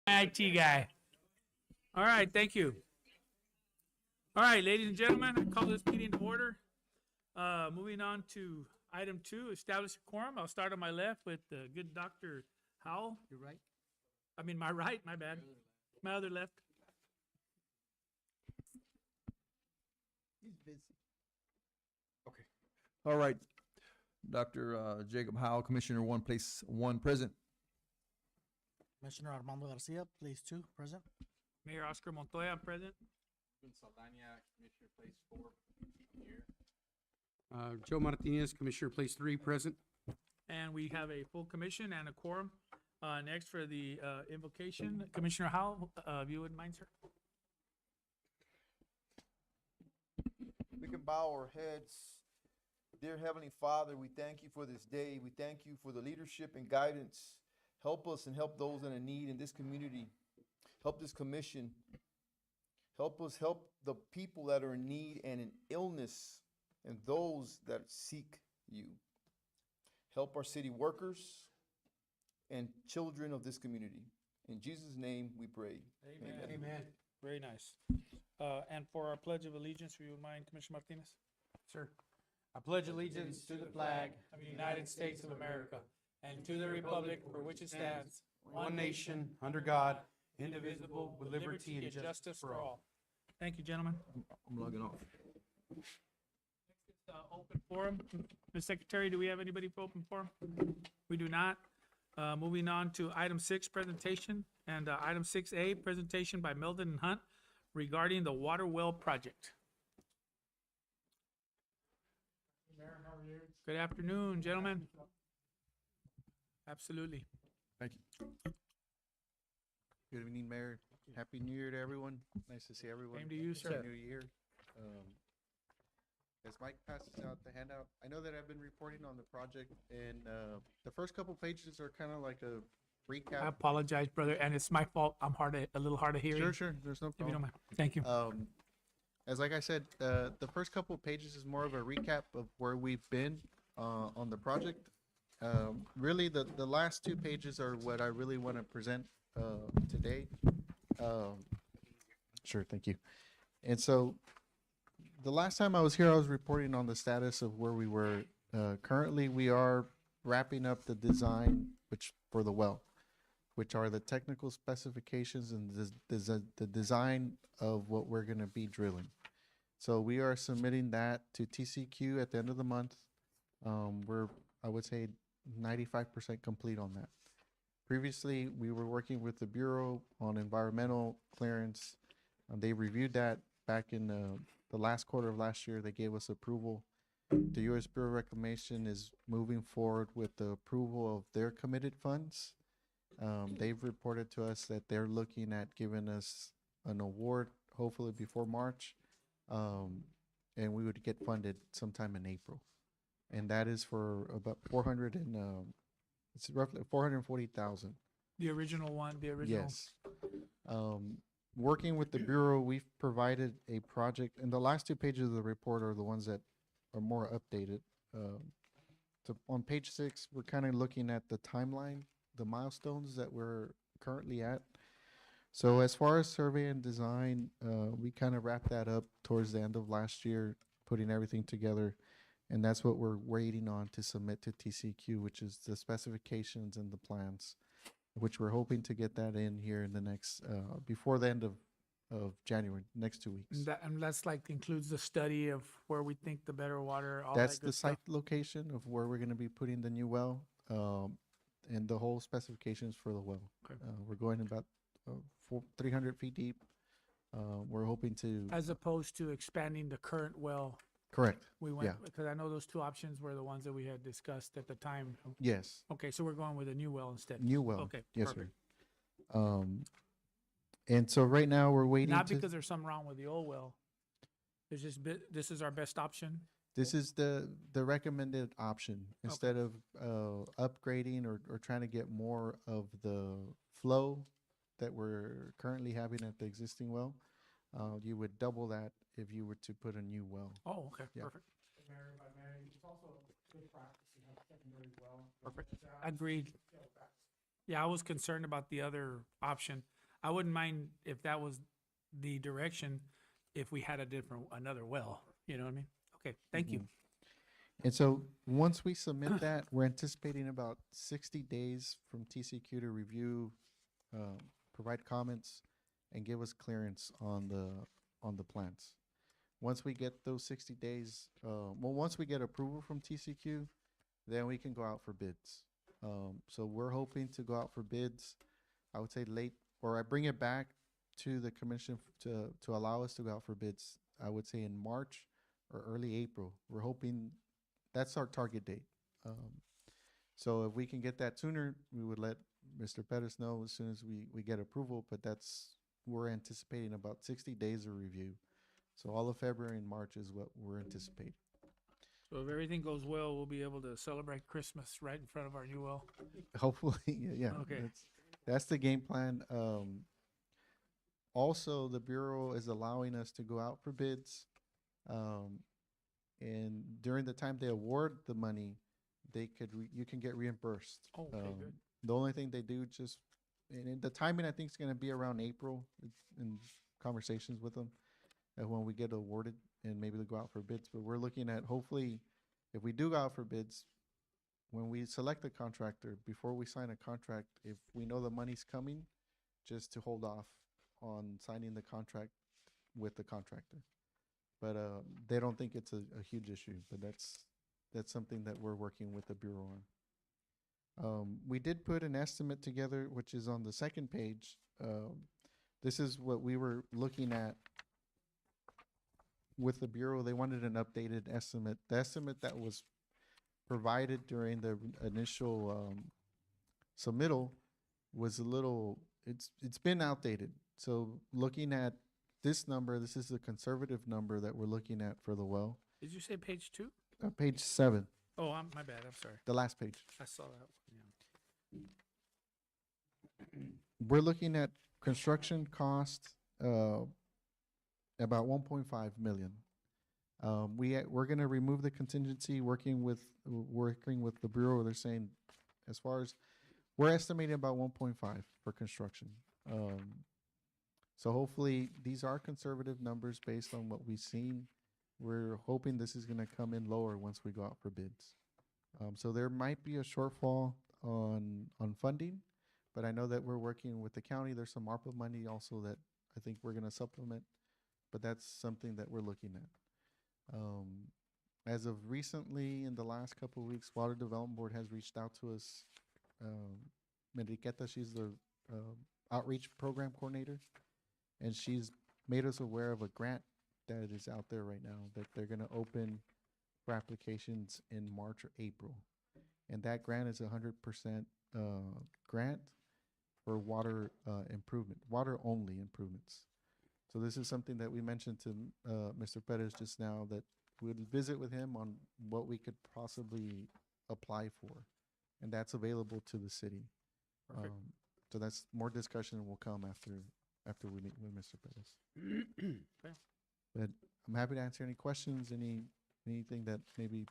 IT guy. All right, thank you. All right, ladies and gentlemen, I call this meeting to order. Moving on to item 2, establish a quorum. I'll start on my left with the good Dr. Howell. You're right. I mean, my right, my bad. My other left. He's busy. Okay. All right. Dr. Jacob Howell, Commissioner 1, place 1, present. Commissioner Armando Garcia, place 2, present. Mayor Oscar Montoya, present. Saldana, Commissioner Place 4, here. Joe Martinez, Commissioner Place 3, present. And we have a full commission and a quorum. Next for the invocation, Commissioner Howell, if you wouldn't mind, sir. We can bow our heads. Dear Heavenly Father, we thank you for this day. We thank you for the leadership and guidance. Help us and help those in need in this community. Help this commission. Help us help the people that are in need and in illness and those that seek you. Help our city workers and children of this community. In Jesus' name we pray. Amen. Amen. Very nice. And for our Pledge of Allegiance, if you would mind, Commissioner Martinez? Sir. I pledge allegiance to the flag of the United States of America and to the republic for which it stands, one nation, under God, indivisible, with liberty and justice for all. Thank you, gentlemen. I'm logging off. Open forum. Ms. Secretary, do we have anybody for open forum? We do not. Moving on to item 6, presentation, and item 6A, presentation by Meldon and Hunt regarding the water well project. Good afternoon, gentlemen. Absolutely. Thank you. Good evening, Mayor. Happy New Year to everyone. Nice to see everyone. Same to you, sir. New Year. As Mike passes out the handout, I know that I've been reporting on the project, and the first couple pages are kind of like a I recap. apologize, brother, and it's my fault. I'm a little hard of hearing. Sure. There's no If you don't problem. mind. Thank you. As like I said, the first couple pages is more of a recap of where we've been on the project. Really, the last 2 pages are what I really want to present today. Sure, thank you. And so, the last time I was here, I was reporting on the status of where we were. Currently, we are wrapping up the design, which for the well, which are the technical specifications and the design of what we're going to be drilling. So we are submitting that to TCQ at the end of the month. We're, I would say, 95% complete on that. Previously, we were working with the Bureau on environmental clearance. They reviewed that back in the last quarter of last year. They gave us approval. The U.S. Bureau of Reclamation is moving forward with the approval of their committed funds. They've reported to us that they're looking at giving us an award, hopefully before March, and we would get funded sometime in April. And that is for about it's roughly 440,000. The original one, the original. Yes. Working with the Bureau, we've provided a project, and the last 2 pages of the report are the ones that are more updated. So on page 6, we're kind of looking at the timeline, the milestones that we're currently at. So as far as survey and design, we kind of wrapped that up towards the end of last year, putting everything together. And that's what we're waiting on to submit to TCQ, which is the specifications and the plans, which we're hoping to get that in here in the next, before the end of January, next 2 weeks. And that's like includes the study of where we think the better water, all That's that good the site stuff. location of where we're going to be putting the new well, and the whole specifications for the well. Okay. We're going about 300 feet deep. We're hoping to, As opposed to expanding the current well. correct, We went, Yeah. because I know those 2 options were the ones that we had discussed at the time. yes, Okay, so we're going with a new well instead. new well. Okay, Yes, sir. perfect. And so right now we're waiting Not to, because there's something wrong with the old well. There's just, this is our best option. this is the recommended option instead of upgrading or trying to get more of the flow that we're currently having at the existing well. You would double that if you were to put a new well. Oh, okay, Yeah. perfect. Perfect. Agreed. Yeah, I was concerned about the other option. I wouldn't mind if that was the direction, if we had another well, you know what I mean? Okay, thank you. And so once we submit that, we're anticipating about 60 days from TCQ to review, provide comments, and give us clearance on the plans. Once we get those 60 days, once we get approval from TCQ, then we can go out for bids. So we're hoping to go out for bids, I would say late, or I bring it back to the commission to allow us to go out for bids, I would say in March or early April. We're hoping that's our target date. So if we can get that sooner, we would let Mr. Pettis know as soon as we get approval, but we're anticipating about 60 days of review. So all of February and March is what we're anticipating. So if everything goes well, we'll be able to celebrate Christmas right in front of our new well. Hopefully, yeah. Okay. That's the game plan. Also, the Bureau is allowing us to go out for bids. And during the time they award the money, you can get reimbursed. Oh, okay, good. The only thing they do and the timing I think is going to be around April in conversations with them when we get awarded and maybe they'll go out for bids. But we're looking at hopefully if we do go out for bids, when we select a contractor, before we sign a contract, if we know the money's coming, just to hold off on signing the contract with the contractor. But they don't think it's a huge issue, but that's something that we're working with the Bureau on. We did put an estimate together, which is on the second page. This is what we were looking at with the Bureau. They wanted an updated estimate. The estimate that was provided during the initial submittal was it's been outdated. So looking at this number, this is the conservative number that we're looking at for the well. Did you say page 2? Page 7, Oh, my bad. I'm sorry. the last page. I saw that. Yeah. We're looking at construction cost about 1.5 million. We're going to remove the contingency, working with the Bureau. They're saying as far as we're estimating about 1.5 for construction. So hopefully these are conservative numbers based on what we've seen. We're hoping this is going to come in lower once we go out for bids. So there might be a shortfall on funding, but I know that we're working with the county. There's some ARPA money also that I think we're going to supplement, but that's something that we're looking at. As of recently, in the last couple of weeks, Water Development Board has reached out to us. Enriqueta, she's the outreach program coordinator, and she's made us aware of a grant that is out there right now that they're going to open for applications in March or April. And that grant is 100% grant for water improvement, water only improvements. So this is something that we mentioned to Mr. Perez just now, that we'll visit with him on what we could possibly apply for. And that's available to the city. Perfect. So that's more discussion will come after we meet with Mr. Perez. Okay. But I'm happy to answer any questions, anything that maybe.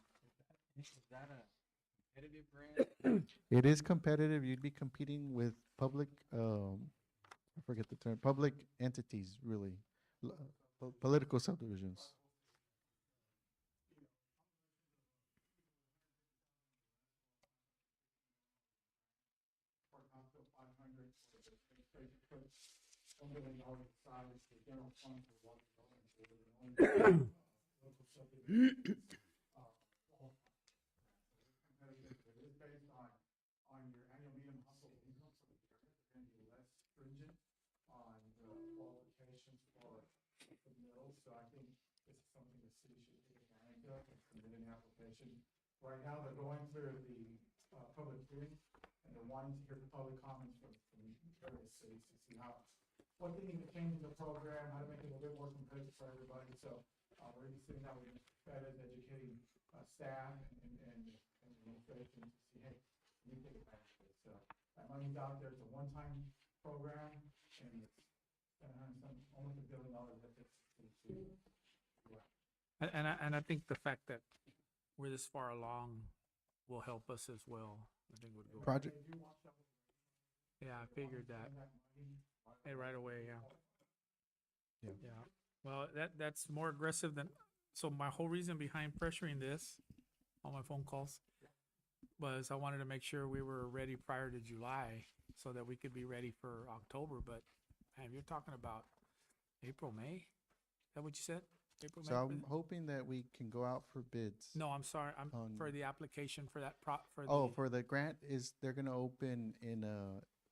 Is that a competitive grant? It is competitive. You'd be competing with public, I forget the term, public entities, really, political subdivisions. Right now, they're going through the public hearing, and they're wanting to hear the public comments from various cities to see what they need to change in the program, how to make it a little bit more competitive for everybody. So we're just sitting down with Fed educating staff and administration to see, hey, we take advantage of it. So that money's out there. It's a one-time program, and it's almost $1 billion that And I think the fact that we're this far along will help us as well. I think would go. Yeah, I figured that. Hey, right away, yeah. Yeah. Yeah. Well, that's more aggressive than, so my whole reason behind pressuring this, all my phone calls, was I wanted to make sure we were ready prior to July so that we could be ready for October, but man, you're talking about April, May? Is that what you said? April, May? So for I'm the- hoping that we can go out for bids. No, I'm sorry, I'm for on- the application for that for the. Oh, for the grant is, they're gonna open in,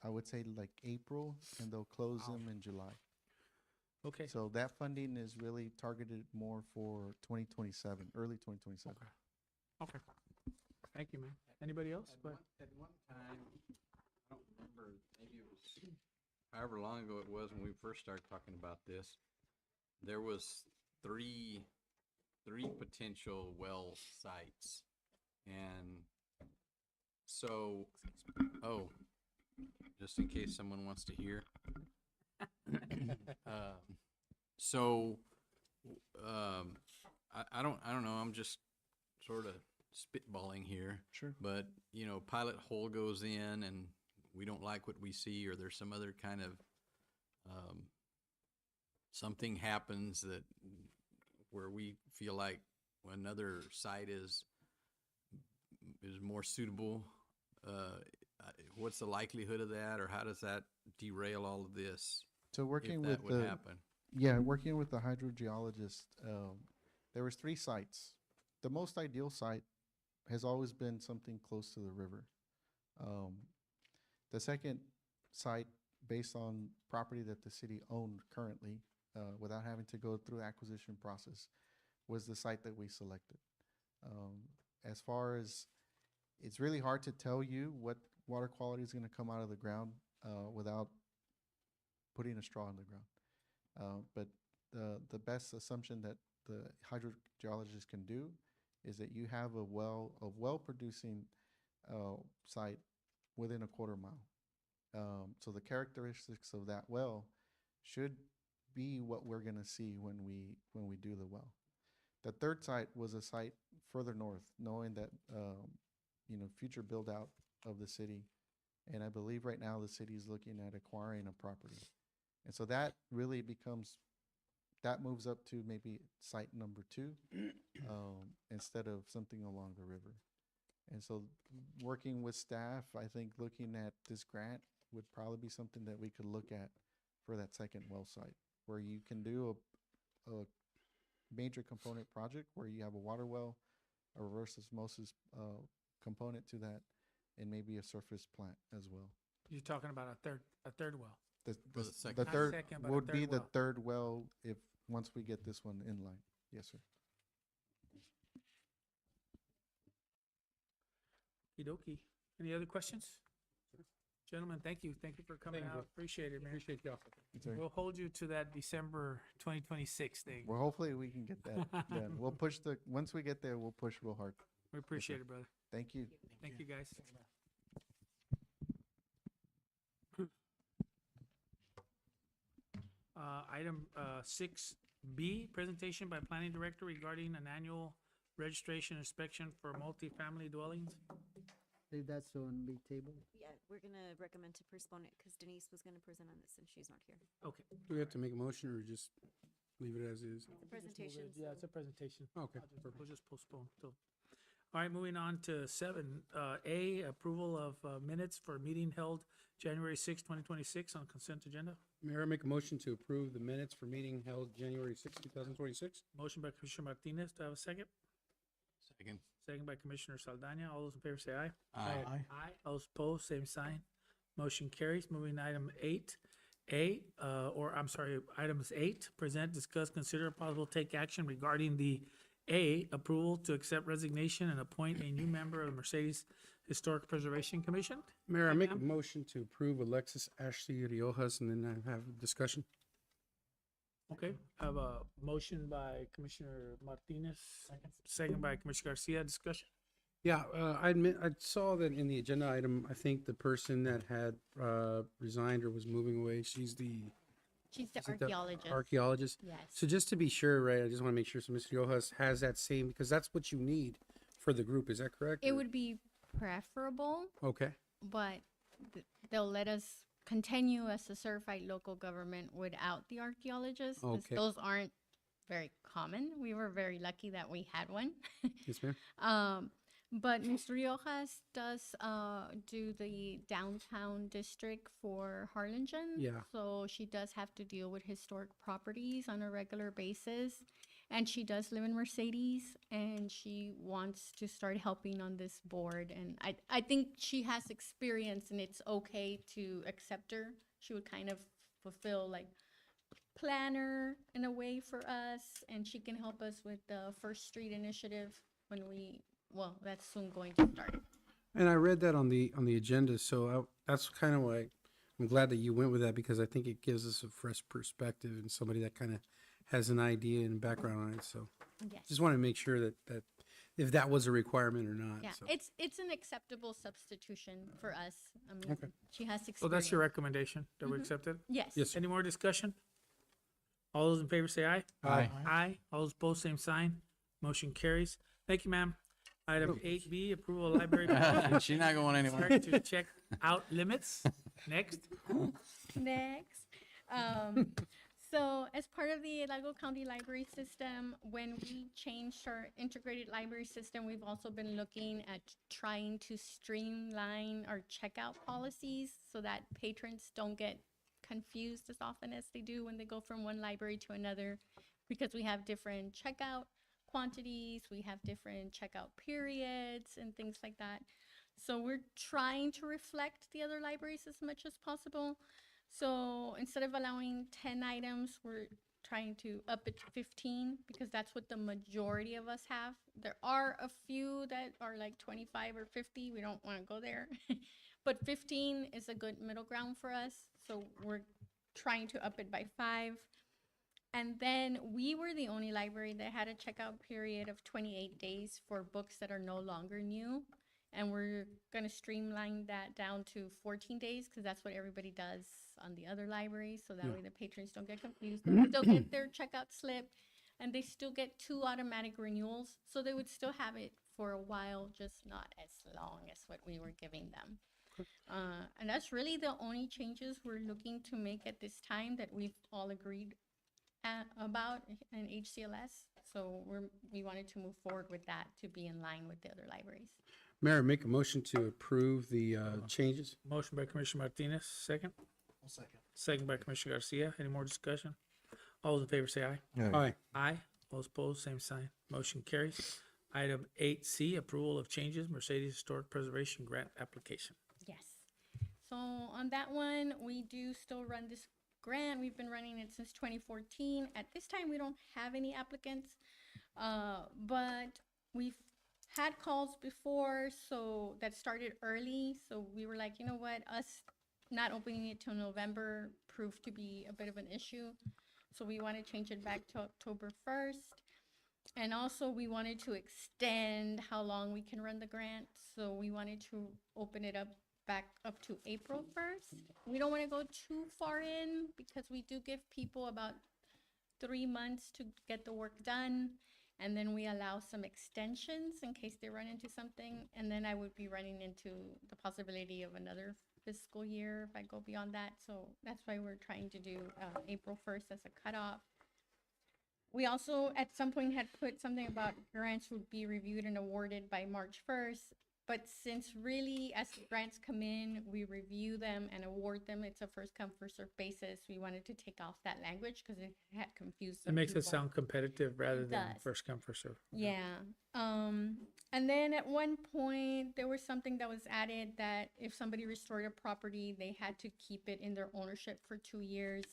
I would say like April, and they'll close Wow. them in July. Okay, So that funding is really targeted more for 2027, early 2027. okay. Thank you, man. Anybody else? But At one time, I don't remember, maybe it was however long ago it was when we first started talking about this, there was three potential well sites. And so, oh, just in case someone wants to hear. So, I don't know, I'm just sort of spitballing here. Sure. But, you know, pilot hole goes in and we don't like what we see, or there's some other kind of, something happens that, where we feel like another site is more suitable. What's the likelihood of that, or how does that derail all of this So if working that with would the, happen? yeah, working with the hydrogeologist, there was 3 sites. The most ideal site has always been something close to the river. The second site, based on property that the city owned currently, without having to go through acquisition process, was the site that we selected. As far as, it's really hard to tell you what water quality is going to come out of the ground without putting a straw in the ground. But the best assumption that the hydrogeologist can do is that you have a well producing site within a quarter mile. So the characteristics of that well should be what we're going to see when we do the well. The third site was a site further north, knowing that future build out of the city, and I believe right now the city is looking at acquiring a property, and so that really moves up to maybe site number 2 instead of something along the river. And so working with staff, I think looking at this grant would probably be something that we could look at for that second well site, where you can do a major component project where you have a water well, a reverse osmosis component to that, and maybe a surface plant as well. you're talking about a third well. For the second. The Not third second, but a would third be the well. third well once we get this one in line. Yes, sir. Okey-dokey. Any other questions? Gentlemen, thank you. Thank you for coming Thank you. out. Appreciate it, man. Appreciate y'all. Yes, sir. We'll hold you to that December 2026 thing. Well, hopefully we can get that done. We'll push once we get there, we'll push real hard. We appreciate it, brother. Thank you. Thank you, guys. Item 6B, presentation by planning director regarding an annual registration inspection for multifamily dwellings. Leave that so and be tabled. Yeah, we're gonna recommend to postpone it because Denise was gonna present on this and she's not here. Okay. Do we have to make a motion or just leave it as is? The presentation. Yeah, it's a presentation. Okay. We'll just postpone till. All right, moving on to 7A, approval of minutes for meeting held January 6, 2026 on consent agenda. Mayor, I make a motion to approve the minutes for meeting held January 6, 2026. Motion by Commissioner Martinez. Do I have a second? Second. Second by Commissioner Saldana. All those in favor say aye. Aye. Aye. All those opposed, same sign. Motion carries. Moving to item 8A, items 8, present, discuss, consider possible take action regarding the approval to accept resignation and appoint a new member of the Mercedes Historic Preservation Commission. Mayor, I make a ma'am. motion to approve Alexis Ashley Riojas, and then I have a discussion. Okay, I have a motion by Commissioner Martinez, second by Commissioner Garcia. Discussion. Yeah, I saw that in the agenda item, I think the person that had resigned or was moving away, she's the She's the is it the archaeologist. archaeologist. Yes. So just to be sure, right, I just want to make sure, so Ms. Riojas has that same, because that's what you need for the group, is that correct? It or- would be preferable, Okay, but they'll let us continue as a certified local government without the archaeologist. 'Cause Okay. those aren't very common. We were very lucky that we had one. Yes, ma'am. But Ms. Riojas does do the downtown district for Harlingen. Yeah. So she does have to deal with historic properties on a regular basis. And she does live in Mercedes, and she wants to start helping on this board. And I think she has experience, and it's okay to accept her. She would kind of fulfill like planner in a way for us, and she can help us with the First Street initiative when that's soon going to start. And I read that on the agenda, so that's kind of why I'm glad that you went with that, because I think it gives us a fresh perspective and somebody that kind of has an idea and background on it. So Yes. just want to make sure that if that was a requirement or not. Yeah, So. it's an acceptable substitution for us. I mean, Okay. she has experience. So that's your recommendation that we accept it? Yes. Yes. Any more discussion? All those in favor say aye. Aye. Aye. All those opposed, same sign. Motion carries. Thank you, ma'am. Item 8B, approval of library policy. She's not going anywhere. Start to check out limits. Next. Next. So as part of the Hidalgo County Library System, when we changed our integrated library system, we've also been looking at trying to streamline our checkout policies so that patrons don't get confused as often as they do when they go from one library to another, because we have different checkout quantities, we have different checkout periods and things like that. So we're trying to reflect the other libraries as much as possible. So instead of allowing 10 items, we're trying to up it to 15, because that's what the majority of us have. There are a few that are like 25 or 50. We don't want to go there. But 15 is a good middle ground for us. So we're trying to up it by 5. And then we were the only library that had a checkout period of 28 days for books that are no longer new. And we're going to streamline that down to 14 days, because that's what everybody does on the other libraries. So that way the patrons don't get confused. They still get their checkout slip, and they still get 2 automatic renewals. So they would still have it for a while, just not as long as what we were giving them. And that's really the only changes we're looking to make at this time that we've all agreed about in HCLS. So we wanted to move forward with that to be in line with the other libraries. Mayor, make a motion to approve the changes. Motion by Commissioner Martinez, second. I'll second. Second by Commissioner Garcia. Any more discussion? All those in favor say aye. Aye. Aye. All those opposed, same sign. Motion carries. Item 8C, approval of changes, Mercedes Historic Preservation Grant application. Yes. So on that one, we do still run this grant. We've been running it since 2014. At this time, we don't have any applicants, but we've had calls before, so that started early. So we were like, you know what, us not opening it till November proved to be a bit of an issue. So we want to change it back to October 1st. And also we wanted to extend how long we can run the grant. So we wanted to open it back up to April 1st. We don't want to go too far in, because we do give people about 3 months to get the work done. And then we allow some extensions in case they run into something. And then I would be running into the possibility of another fiscal year if I go beyond that. So that's why we're trying to do April 1st as a cutoff. We also at some point had put something about grants would be reviewed and awarded by March 1st. But since really as grants come in, we review them and award them. It's a first come, first served basis. We wanted to take off that language because it had confused It some makes it people. sound competitive rather than does. first come, first serve. Yeah. And then at one point, there was something that was added that if somebody restored a property, they had to keep it in their ownership for 2 years.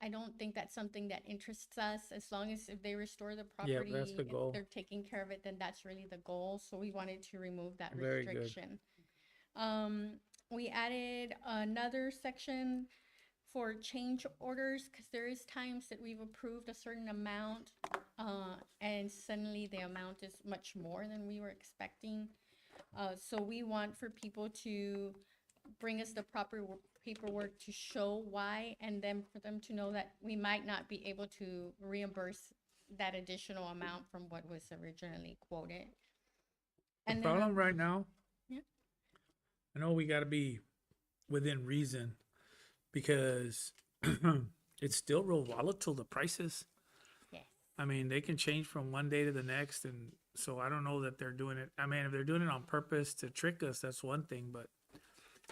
I don't think that's something that interests us. As long as if they restore the Yeah, property, that's the if goal. they're taking care of it, then that's really the goal. So we wanted to remove that Very good. restriction. We added another section for change orders, because there is times that we've approved a certain amount and suddenly the amount is much more than we were expecting. So we want for people to bring us the proper paperwork to show why, and then for them to know that we might not be able to reimburse that additional amount from what was originally quoted. The And then problem right now Yeah. I know we gotta be within reason because it's still real volatile, the prices. Yes. I mean, they can change from one day to the next, and so I don't know that they're doing it. I mean, if they're doing it on purpose to trick us, that's one thing, but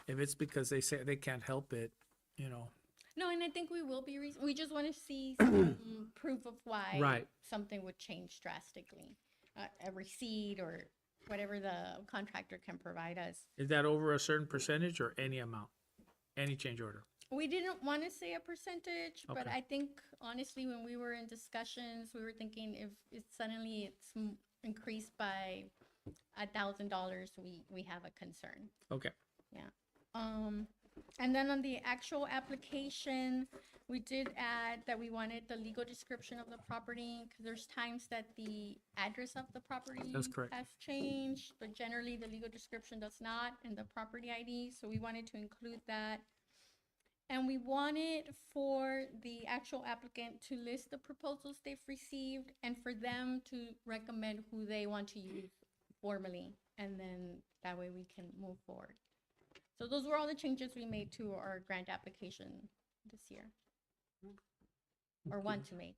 if it's because they say they can't help it, you know. No, and I think we will be, we just want to see some proof of why Right. something would change drastically. A receipt or whatever the contractor can provide us. Is that over a certain percentage or any amount? Any change order? We didn't want to say a percentage, but Okay. I think honestly, when we were in discussions, we were thinking if it's suddenly increased by $1,000, we have a concern. Okay. And then on the actual application, we did add that we wanted the legal description of the property, because there's times that the address of the property That's correct. has changed, but generally the legal description does not, and the property ID, so we wanted to include that. And we wanted for the actual applicant to list the proposals they've received and for them to recommend who they want to use formally, and then that way we can move forward. So those were all the changes we made to our grant application this year. Or want to make.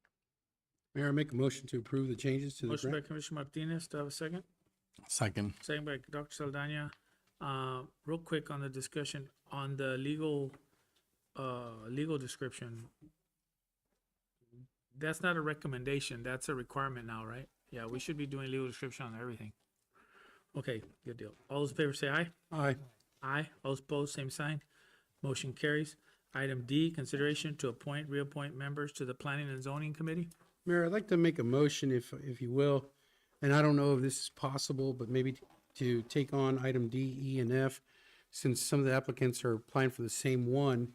Mayor, I make a motion to approve the changes to the Motion by grant. Commissioner Martinez. Do I have a second? Second. Second by Dr. Saldana. Real quick on the discussion on the legal description. That's not a recommendation. That's a requirement now, right? Yeah, we should be doing legal description on everything. Okay, good deal. All those in favor say aye. Aye. Aye. All opposed, same sign. Motion carries. Item D, consideration to appoint, reappoint members to the Planning and Zoning Committee. Mayor, I'd like to make a motion if you will, and I don't know if this is possible, but maybe to take on item D, E, and F, since some of the applicants are applying for the same one.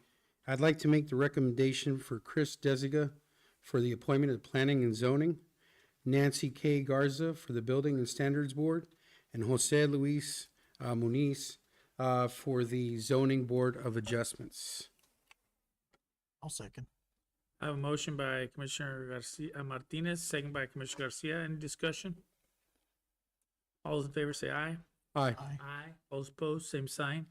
I'd like to make the recommendation for Chris Desiga for the appointment of Planning and Zoning, Nancy K. Garza for the Building and Standards Board, and Jose Luis Muniz for the Zoning Board of Adjustments. I'll second. I have a motion by Commissioner Garcia, Martinez, second by Commissioner Garcia. Any discussion? All those in favor say aye. Aye. Aye. Aye. All opposed, same sign.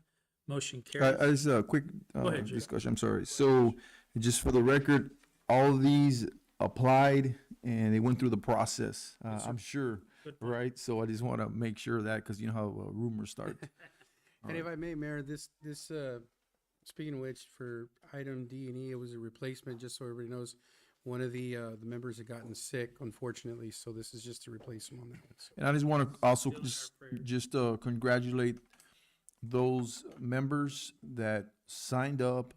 Motion I carries. just a quick ahead, Jay. discussion. I'm sorry. So, just for the record, all of these applied and they went through the process. Yes, sir. I'm sure, Good point. right? So I just want to make sure of that because you know how rumors start. And if I may, Mayor, this speaking of which, for item D and E, it was a replacement, just so everybody knows. One of the members had gotten sick, unfortunately, so this is just to replace him on that one. So, And I just want to also Still in our prayers. just congratulate those members that signed up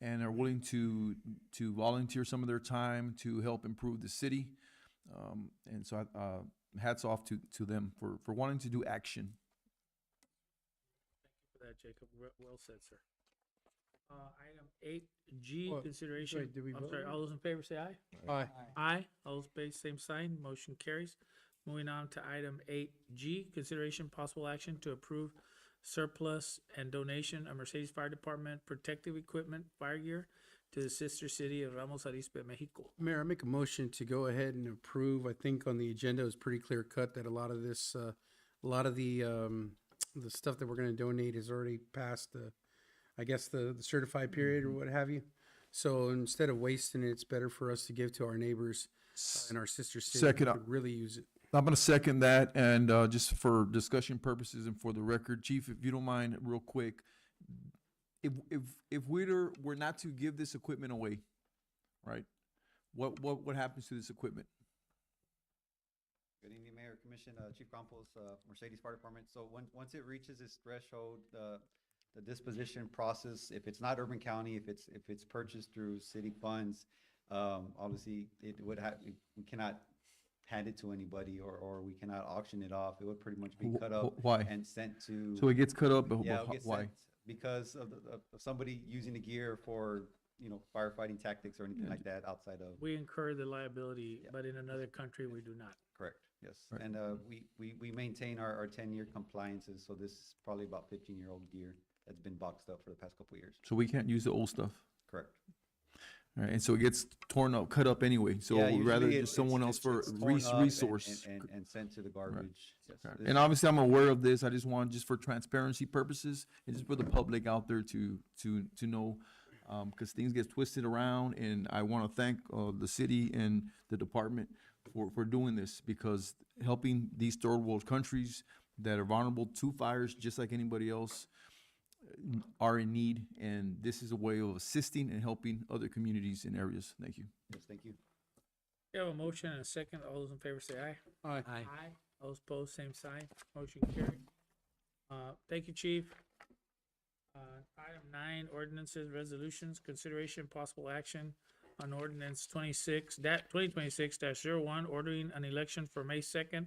and are willing to volunteer some of their time to help improve the city. And so hats off to them for wanting to do action. For that, Jacob. Well said, sir. Item 8G, Well, consideration. wait, did we I'm vote sorry, on it? all those in favor say aye. Aye. Aye. All those opposed, same sign. Motion carries. Moving on to item 8G, consideration possible action to approve surplus and donation of Mercedes Fire Department protective equipment, fire gear to the sister city of Ramos Arizpe, Mexico. Mayor, I make a motion to go ahead and approve. I think on the agenda it was pretty clear cut that a lot of this, a lot of the stuff that we're going to donate is already past the, I guess, the certified period or what have you. So instead of wasting it, it's better for us to give to our neighbors and our sister city Second, who could really use it. I'm going to second that, and just for discussion purposes and for the record, Chief, if you don't mind, real quick, if we're not to give this equipment away, right? What happens to this equipment? Good evening, Mayor, Commission, Chief Campos, Mercedes Fire Department. So once it reaches its threshold, the disposition process, if it's not Urban County, if it's purchased through city funds, obviously it would have, we cannot hand it to anybody or we cannot auction it off. It would pretty much be cut up Why? and sent to. So it gets cut up, but Yeah, it'll get why? sent because of somebody using the gear for, firefighting tactics or anything like that outside of. We incur the liability, Yeah. but in another country, we do not. Correct, yes. Right. And we maintain our 10-year compliances, so this is probably about 15-year-old gear that's been boxed up for the past couple of years. So we can't use the old stuff. Correct. All right, and so it gets torn up, cut up anyway, so Yeah, we'd rather usually just someone else for it's torn up and- resource. And sent to the garbage. Yes. Right. This- And obviously, I'm aware of this. I just want, just for transparency purposes, and just for the public out there to know, because things get twisted around, and I want to thank the city and the department for doing this, because helping these third world countries that are vulnerable to fires, just like anybody else, are in need, and this is a way of assisting and helping other communities and areas. Thank you. Yes, thank you. You have a motion and a second. All those in favor say aye. Aye. Aye. All those opposed, same sign. Motion carried. Thank you, chief. Item 9, ordinances, resolutions, consideration, possible action on ordinance 2026-01, ordering an election for May 2nd,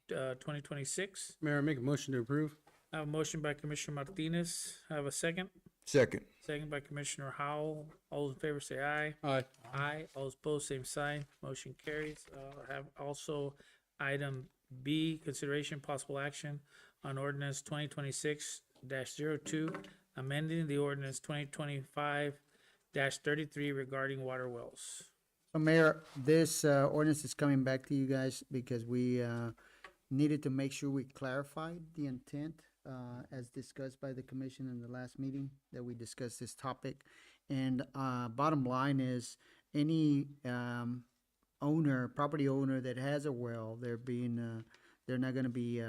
2026. Mayor, I make a motion to approve. I have a motion by Commissioner Martinez. I have a second. Second. Second by Commissioner Howell. All those in favor say aye. Aye. Aye. All those opposed, same sign. Motion carries. I have also item B, consideration possible action on ordinance 2026-02, amending the ordinance 2025-33 regarding water wells. So Mayor, this ordinance is coming back to you guys because we needed to make sure we clarified the intent as discussed by the commission in the last meeting that we discussed this topic. And bottom line is any property owner that has a well, they're not gonna be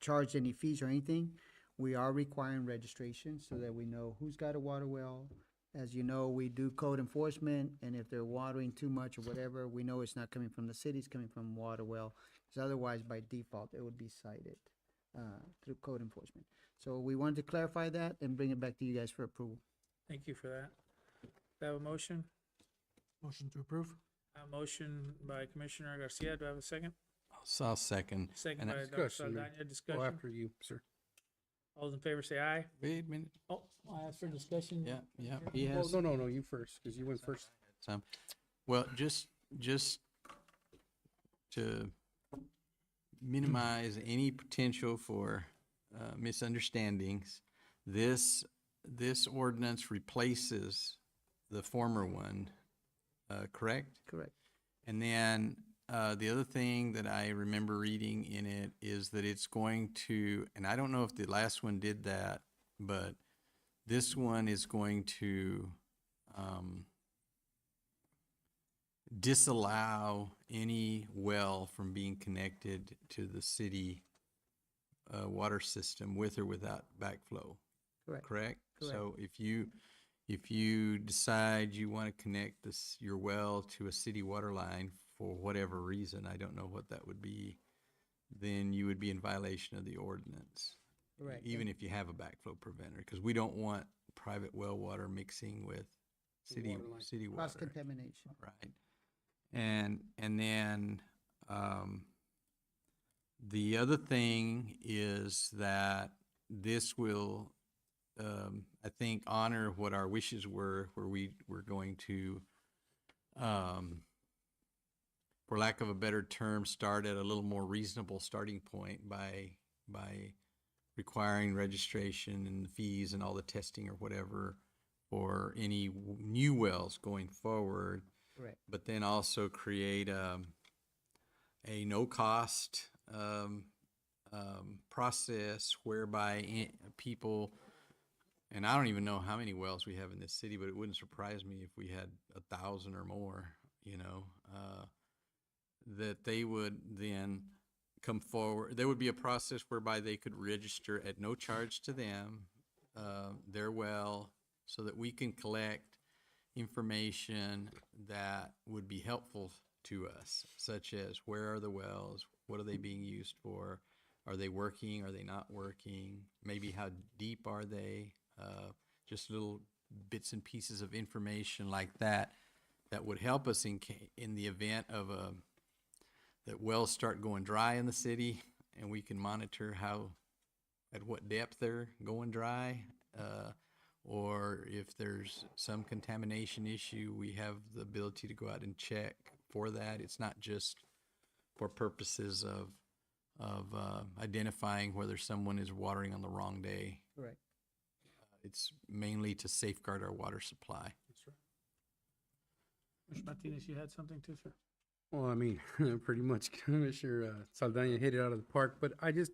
charged any fees or anything. We are requiring registration so that we know who's got a water well. As you know, we do code enforcement, and if they're watering too much or whatever, we know it's not coming from the city, it's coming from water well. Because otherwise, by default, it would be cited through code enforcement. So we wanted to clarify that and bring it back to you guys for approval. Thank you for that. Do I have a motion? Motion to approve? A motion by Commissioner Garcia. Do I have a second? I'll second. Second And by I- Dr. Discussion, Mayor. Saldana. Go Discussion. after you, sir. All those in favor say aye. Wait a minute. Oh, I asked for discussion. Yeah, yeah. He Well, has no, you first, because you went first. some. Well, just to minimize any potential for misunderstandings, this ordinance replaces the former one, correct? Correct. And then the other thing that I remember reading in it is that it's going to, and I don't know if the last one did that, but this one is going to disallow any well from being connected to the city water system with or without backflow. Correct. Correct? Correct. So if you decide you want to connect your well to a city water line for whatever reason, I don't know what that would be, then you would be in violation of the ordinance. Correct. Even if you have a backflow preventer, because we don't want private well water mixing with city water line. city water. Cross-contamination. Right. And then the other thing is that this will, I think, honor what our wishes were, where we were going to, for lack of a better term, start at a little more reasonable starting point by requiring registration and fees and all the testing or whatever for any new wells going forward. Correct. But then also create a no-cost process whereby people, and I don't even know how many wells we have in this city, but it wouldn't surprise me if we had 1,000 or more, that they would then come forward. There would be a process whereby they could register at no charge to them, their well, so that we can collect information that would be helpful to us, such as where are the wells, what are they being used for, are they working, are they not working, maybe how deep are they, just little bits and pieces of information like that would help us in the event of that wells start going dry in the city, and we can monitor at what depth they're going dry, or if there's some contamination issue, we have the ability to go out and check for that. It's not just for purposes of identifying whether someone is watering on the wrong day. Correct. It's mainly to safeguard our water supply. That's right. Mr. Martinez, you had something too, sir? Well, I mean, pretty much Commissioner Saldana hit it out of the park, but I just,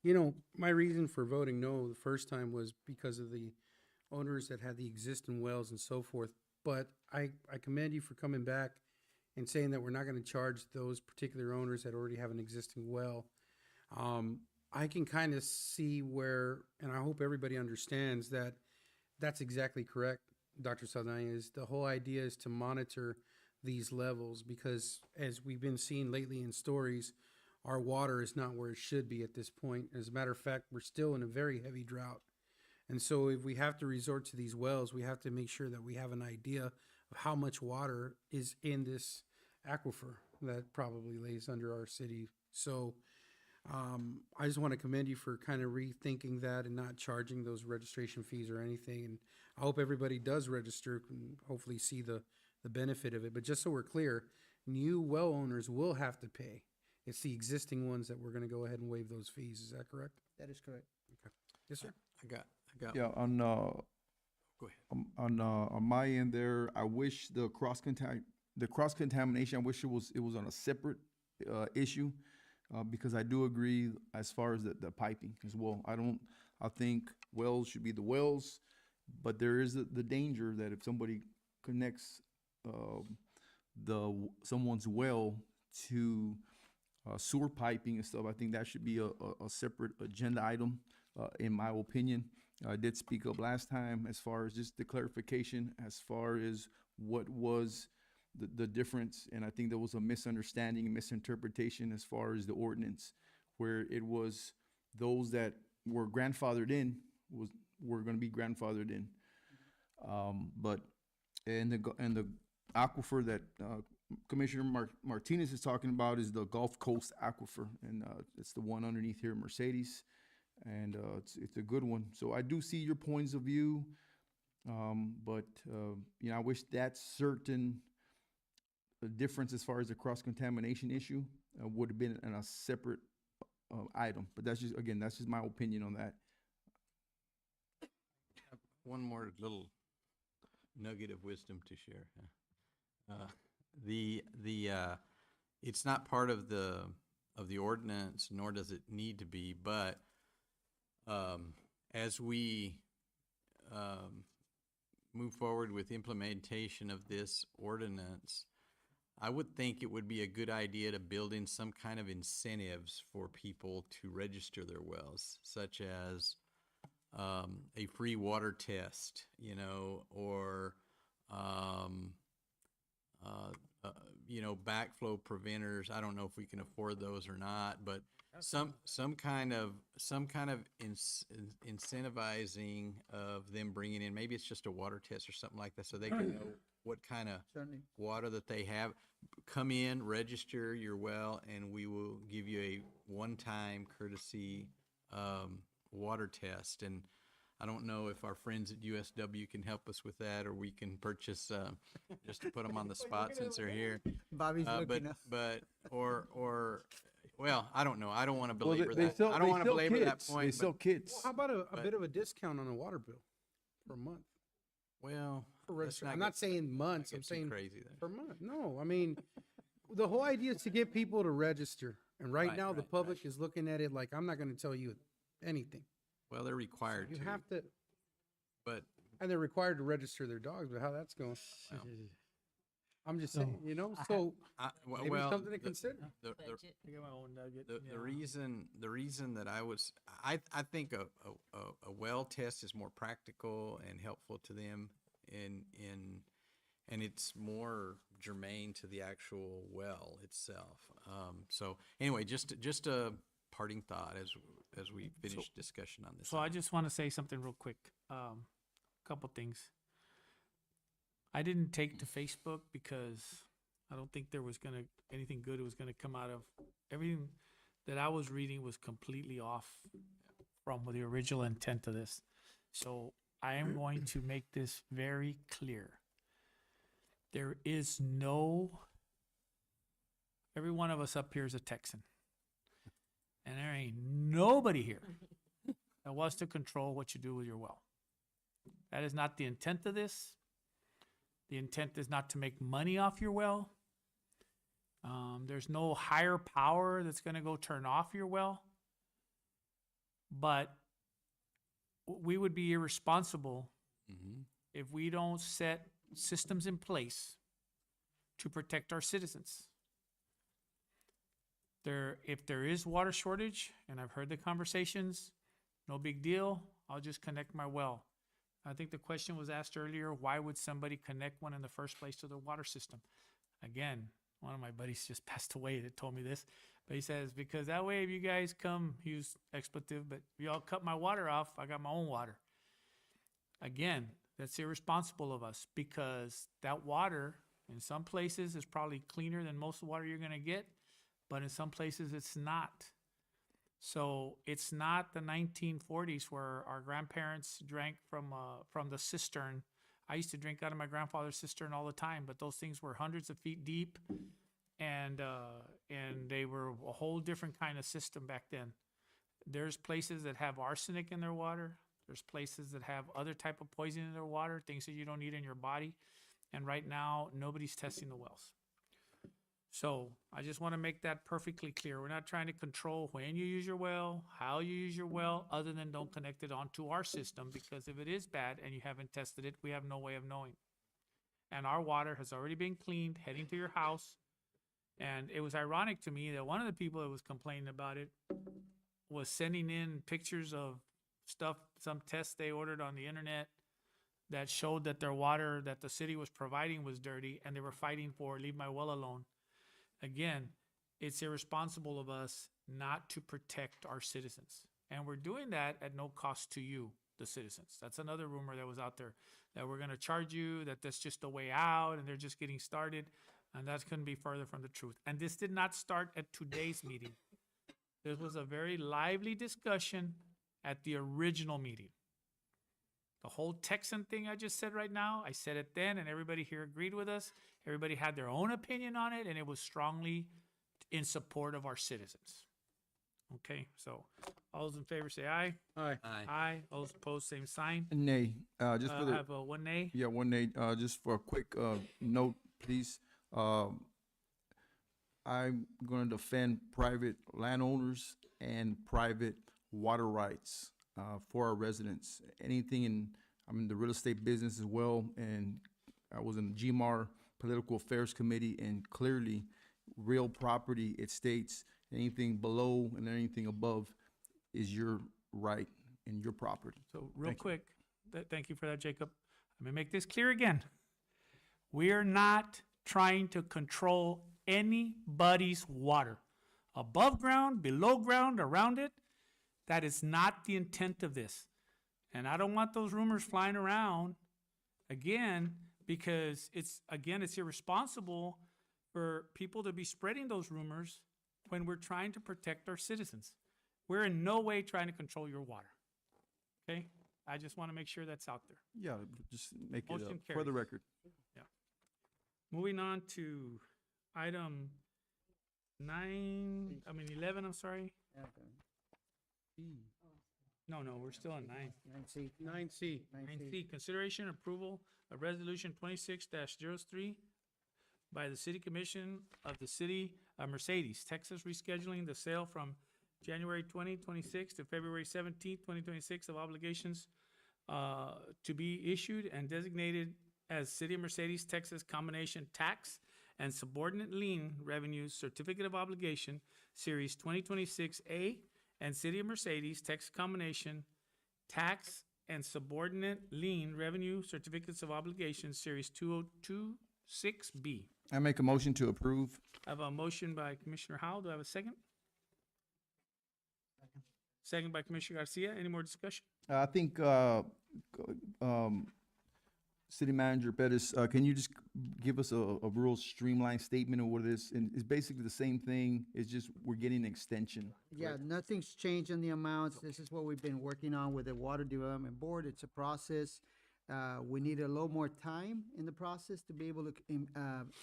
you know, my reason for voting no the first time was because of the owners that had the existing wells and so forth. But I commend you for coming back and saying that we're not gonna charge those particular owners that already have an existing well. I can kind of see where, and I hope everybody understands that that's exactly correct, Dr. Saldana, is the whole idea is to monitor these levels because as we've been seeing lately in stories, our water is not where it should be at this point. As a matter of fact, we're still in a very heavy drought. And so if we have to resort to these wells, we have to make sure that we have an idea of how much water is in this aquifer that probably lays under our city. So I just want to commend you for kind of rethinking that and not charging those registration fees or anything. And I hope everybody does register and hopefully see the benefit of it. But just so we're clear, new well owners will have to pay. It's the existing ones that we're going to go ahead and waive those fees. Is that correct? That is correct. Okay. Yes, sir. I got. Yeah, Go ahead. on my end there, I wish the cross contamination, I wish it was on a separate issue. Because I do agree as far as the piping as well. I think wells should be the wells, but there is the danger that if somebody connects someone's well to sewer piping and stuff, I think that should be a separate agenda item, in my opinion. I did speak up last time as far as just the clarification, as far as what was the difference, and I think there was a misunderstanding and misinterpretation as far as the ordinance, where it was those that were grandfathered in were going to be grandfathered in, but in the aquifer that Commissioner Martinez is talking about is the Gulf Coast aquifer, and it's the one underneath here, Mercedes, and it's a good one. So I do see your points of view, but you know, I wish that certain difference as far as the cross-contamination issue would have been in a separate item. But that's just my opinion on that. One more little nugget of wisdom to share. It's not part of the ordinance, nor does it need to be, but as we move forward with implementation of this ordinance, I would think it would be a good idea to build in some kind of incentives for people to register their wells, such as a free water test, you know, or backflow preventers. I don't know if we can afford those or not, but some kind of incentivizing of them bringing in. Maybe it's just a water test or something like that, so they can know what kind of water that they have. Come in, register your well, and we will give you a one-time courtesy water test. And I don't know if our friends at USW can help us with that, or we can purchase just to put them on the spot since they're here. Bobby's looking up. Well, I don't know. I don't want to belabor They that. sell- I don't they want to sell belabor that kits. point. They sell but- kits. How about a bit of a discount on a water bill per month? Well, For let's registration. not I'm get- not saying months, not I'm get too saying crazy then. per month. No, I mean, the whole idea is to get people to register. And right now, the public is looking at it like, I'm not gonna tell you anything. Well, they're required You to, have to, but and they're required to register their dogs, but how that's going. Well. I'm just saying, you know, so maybe well, something to consider. the, I got my own nugget. the yeah. reason that I think a well test is more practical and helpful to them and it's more germane to the actual well itself. So anyway, just a parting thought as we finish discussion on this. So I just want to say something real quick. Couple things. I didn't take to Facebook because I don't think there was anything good was gonna come out of everything that I was reading was completely off from the original intent of this. So I am going to make this very clear. There is every one of us up here is a Texan. And there ain't nobody here that wants to control what you do with your well. That is not the intent of this. The intent is not to make money off your well. There's no higher power that's going to go turn off your well. But we would be irresponsible if we don't set systems in place to protect our citizens. If there is water shortage, and I've heard the conversations, no big deal, I'll just connect my well. I think the question was asked earlier, why would somebody connect one in the first place to their water system? Again, one of my buddies just passed away that told me this, but he says, because that way if you guys come, he used expletive, but if y'all cut my water off, I got my own water. Again, that's irresponsible of us, because that water in some places is probably cleaner than most of the water you're gonna get, but in some places it's not. So it's not the 1940s where our grandparents drank from the cistern. I used to drink out of my grandfather's cistern all the time, but those things were hundreds of feet deep, and they were a whole different kind of system back then. There's places that have arsenic in their water. There's places that have other type of poison in their water, things that you don't need in your body. And right now, nobody's testing the wells. So I just want to make that perfectly clear. We're not trying to control when you use your well, how you use your well, other than don't connect it onto our system, because if it is bad and you haven't tested it, we have no way of knowing. And our water has already been cleaned, heading to your house. And it was ironic to me that one of the people that was complaining about it was sending in pictures of stuff, some tests they ordered on the internet that showed that their water that the city was providing was dirty, and they were fighting for leave my well alone. Again, it's irresponsible of us not to protect our citizens. And we're doing that at no cost to you, the citizens. That's another rumor that was out there, that we're gonna charge you, that that's just a way out, and they're just getting started. And that couldn't be further from the truth. And this did not start at today's meeting. This was a very lively discussion at the original meeting. The whole Texan thing I just said right now, I said it then, and everybody here agreed with us. Everybody had their own opinion on it, and it was strongly in support of our citizens. Okay, so all those in favor say aye. Aye. Aye. All those opposed, same sign. Nay, just for I the, have a one nay. yeah, one nay, just for a quick, note, please. I'm gonna defend private landowners and private water rights, for our residents. Anything I'm in the real estate business as well, and I was in the GMAR Political Affairs Committee, and clearly, real property, it states anything below and anything above is your right and your property. So real Thank you. quick, thank you for that, Jacob. Let me make this clear again. We are not trying to control anybody's water. Above ground, below ground, around it, that is not the intent of this. And I don't want those rumors flying around again, because it's irresponsible for people to be spreading those rumors when we're trying to protect our citizens. We're in no way trying to control your water. Okay? I just want to make sure that's out there. Yeah, just make it Motion for the carries. record. Moving on to item 11, I'm sorry. No, we're still on 9. 9C. 9C. 9C, consideration and approval of resolution 26-03 by the City Commission of the City of Mercedes, Texas, rescheduling the sale from January 2026 to February 17, 2026 of obligations to be issued and designated as City of Mercedes, Texas Combination Tax and Subordinate Lien Revenues Certificate of Obligation, Series 2026A, and City of Mercedes, Texas Combination Tax and Subordinate Lien Revenue Certificates of Obligation, Series 2026B. I make a motion to approve. I have a motion by Commissioner Howell. Do I have a second? Second by Commissioner Garcia. Any more discussion? I think, City Manager Pettis, can you just give us a real streamlined statement of what it is? And it's basically the same thing, it's just we're getting an extension. Yeah, nothing's changed in the amounts. This is what we've been working on with the Water Development Board. It's a process. We need a little more time in the process to be able to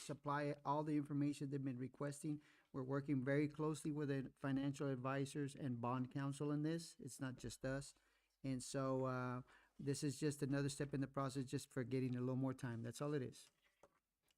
supply all the information they've been requesting. We're working very closely with the financial advisors and bond counsel in this. It's not just us. And so This is just another step in the process, just for getting a little more time. That's all it is.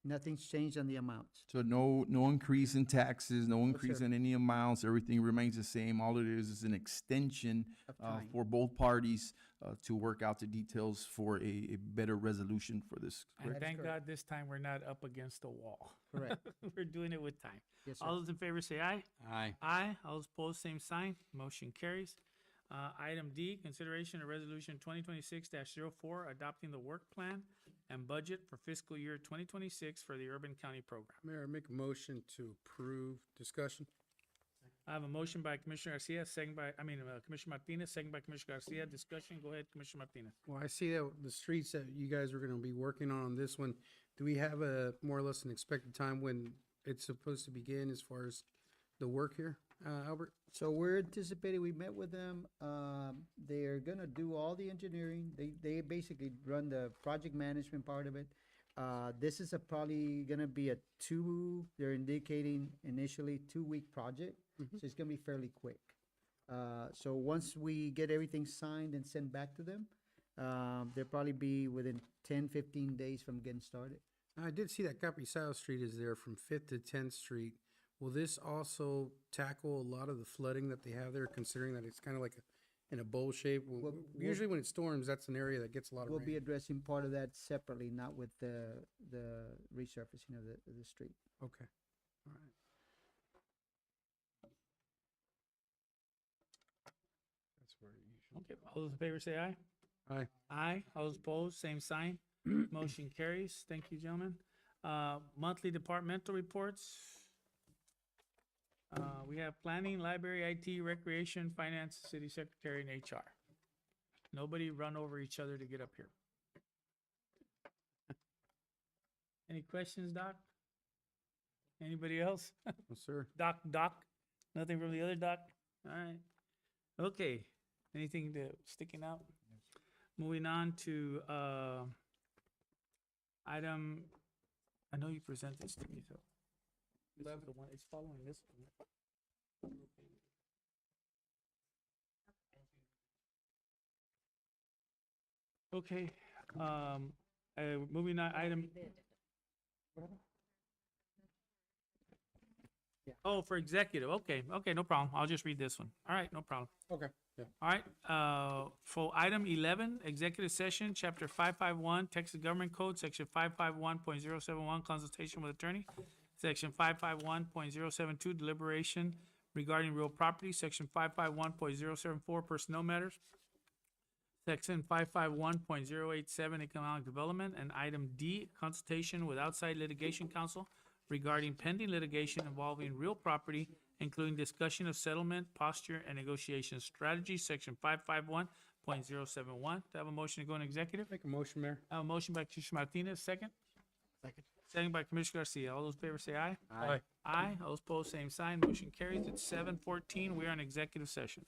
Nothing's changed on the amounts. So no increase in taxes, no increase sir. in any amounts, everything remains the same. All it is an extension Of time. for both parties to work out the details for a better resolution for this. And That is thank correct. God this time we're not up against a wall. Correct. We're doing it with time. Yes, sir. All those in favor say aye. Aye. Aye. All those opposed, same sign. Motion carries. Item D, consideration of resolution 2026-04, adopting the work plan and budget for fiscal year 2026 for the Urban County Program. Mayor, I make a motion to approve. Discussion? I have a motion by Commissioner Garcia, Commissioner Martinez, second by Commissioner Garcia. Discussion, go ahead, Commissioner Martinez. Well, I see that the streets that you guys are gonna be working on this one, do we have a more or less an expected time when it's supposed to begin as far as the work here, Albert? So we're anticipating, we met with them, they're gonna do all the engineering, they basically run the project management part of it. This is probably gonna be they're indicating initially 2-week project, so it's gonna be fairly quick. So once we get everything signed and sent back to them, they'll probably be within 10-15 days from getting started. I did see that Capisao Street is there from Fifth to 10th Street. Will this also tackle a lot of the flooding that they have there, considering that it's kind of like in a bowl shape? Usually when it storms, that's an area that gets a lot of We'll be rain. addressing part of that separately, not with the resurfacing of the street. Okay, all right. That's where it usually. Okay, all those in favor say aye. Aye. Aye. All those opposed, same sign. Motion carries. Thank you, gentlemen. Monthly departmental reports. We have planning, library, IT, recreation, finance, city secretary, and HR. Nobody run over each other to get up here. Any questions, Doc? Anybody else? Yes, sir. Doc? Nothing from the other doc? All right. Okay. Anything sticking out? Moving on to, item, I know you presented this to me, so. This is the one, it's following this one. Okay, moving on, item. Oh, for executive, okay, no problem, I'll just read this one, all right, no problem. Okay, yeah. All right, for item 11, executive session, chapter 551, Texas Government Code, section 551.071, consultation with attorney, section 551.072, deliberation regarding real property, section 551.074, personnel matters, section 551.087, economic development, and item D, consultation with outside litigation counsel regarding pending litigation involving real property, including discussion of settlement, posture, and negotiation strategy, section 551.071. Do I have a motion to go in executive? Make a motion, Mayor. I have a motion by Commissioner Martinez, second. Second. Second by Commissioner Garcia. All those in favor say aye. Aye. Aye. All those opposed, same sign. Motion carries. It's 7:14. We are in executive session.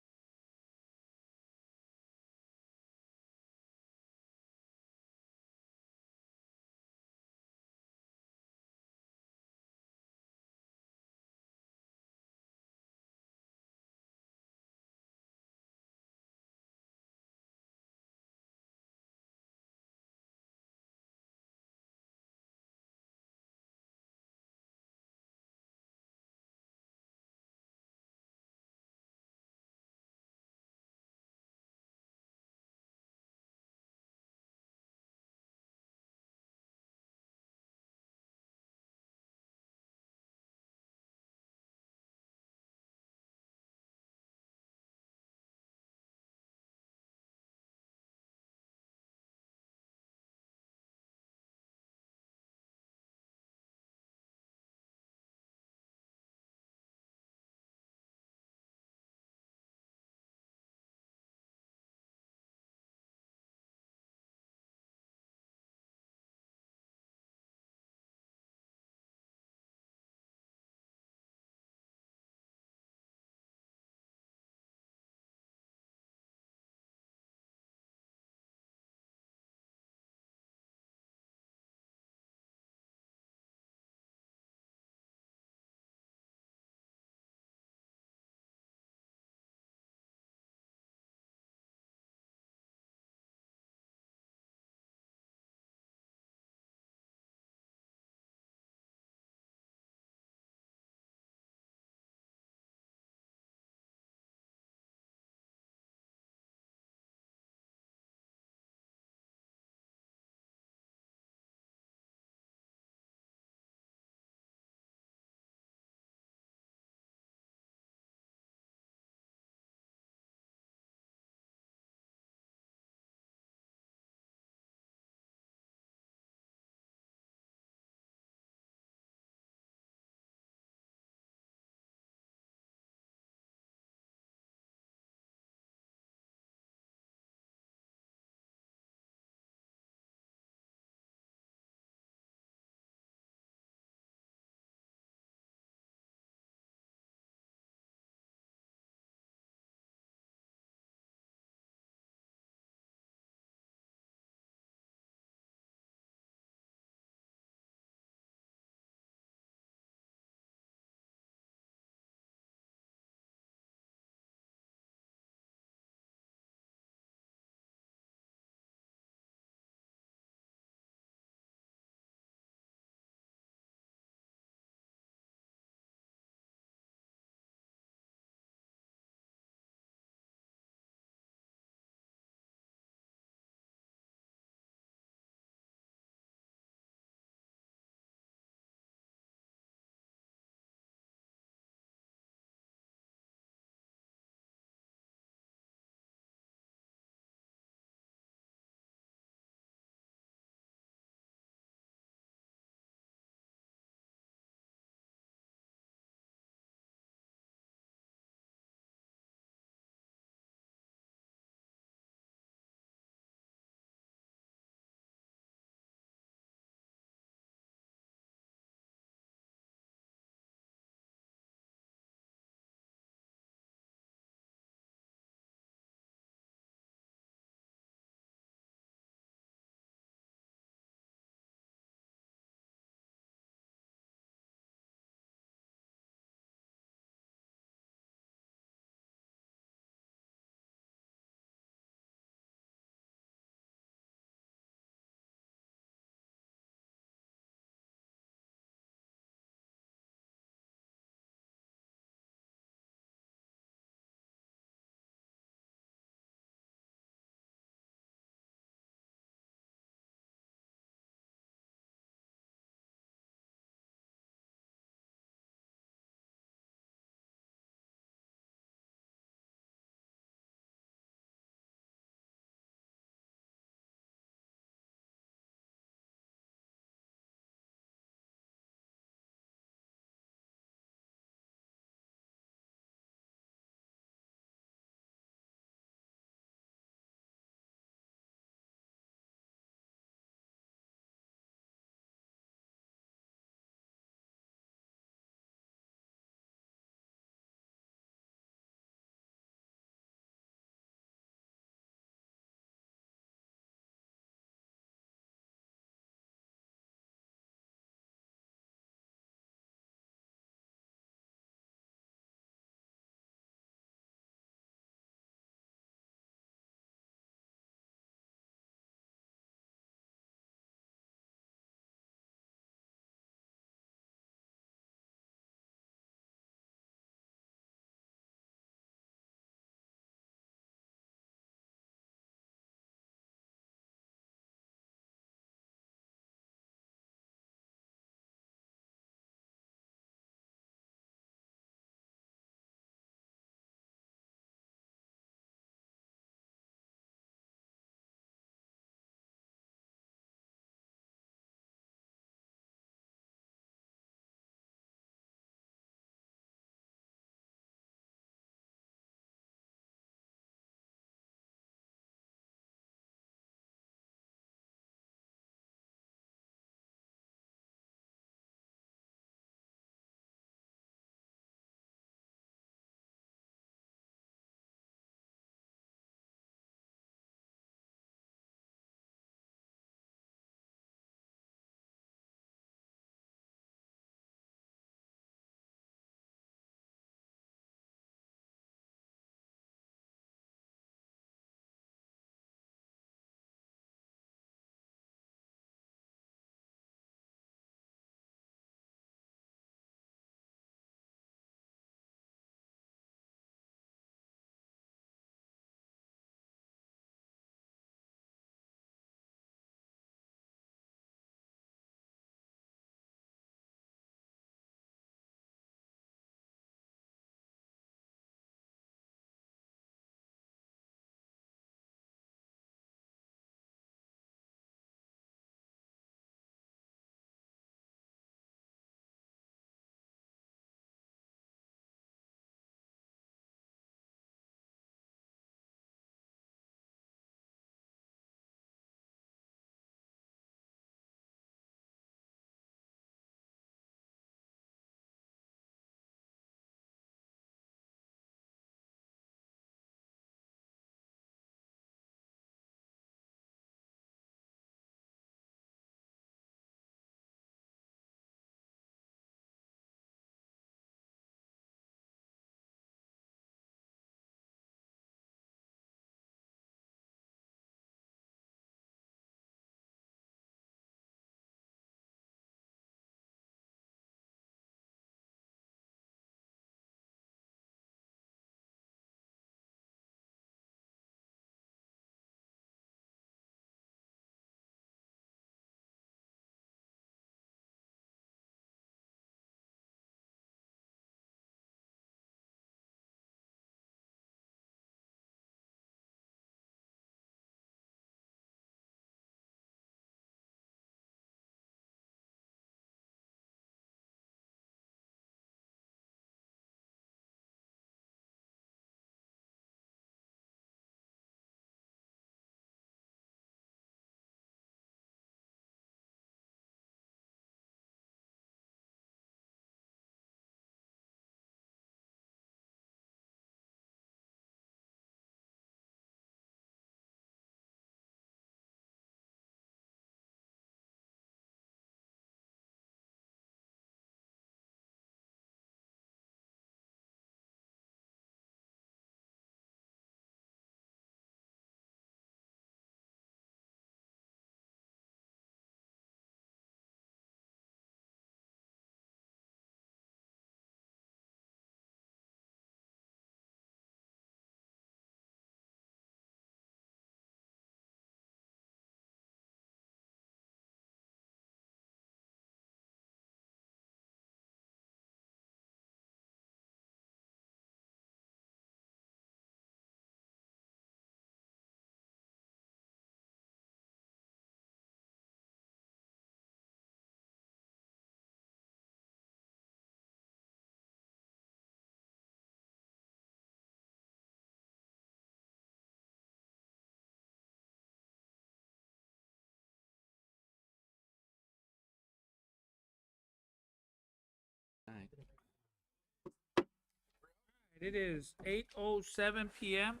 It is 8:07 PM.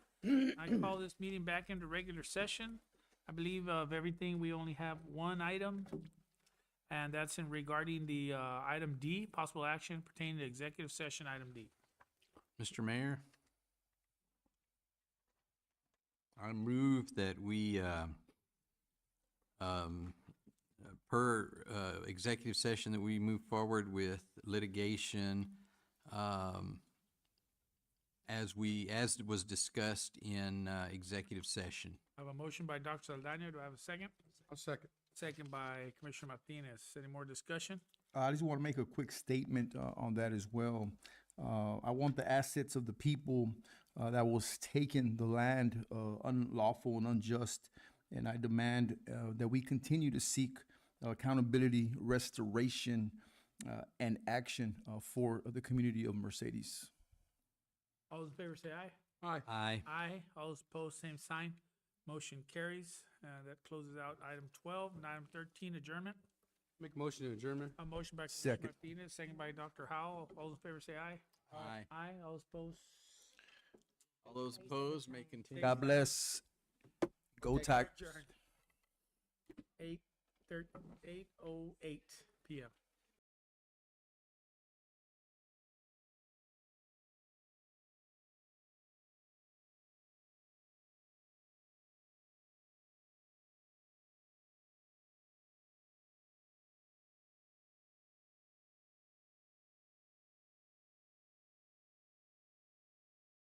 I call this meeting back into regular session. I believe of everything, we only have one item, and that's in regarding the item D, possible action pertaining to executive session, item D. Mr. Mayor, I move that we, per executive session, that we move forward with litigation as was discussed in executive session. I have a motion by Dr. Saldana. Do I have a second? I'll second. Second by Commissioner Martinez. Any more discussion? I just want to make a quick statement on that as well. I want the assets of the people that was taken, the land, unlawful and unjust, and I demand that we continue to seek accountability, restoration, and action for the community of Mercedes. All those in favor say aye. Aye. Aye. Aye. All those opposed, same sign. Motion carries. That closes out item 12 and item 13, adjournment. Make a motion to adjournment. A motion by Commissioner Second. Martinez, second by Dr. Howell. All those in favor say aye. Aye. Aye. All those opposed. All those opposed may continue. God bless. Go Tigers. Adjourned. 8:08 PM.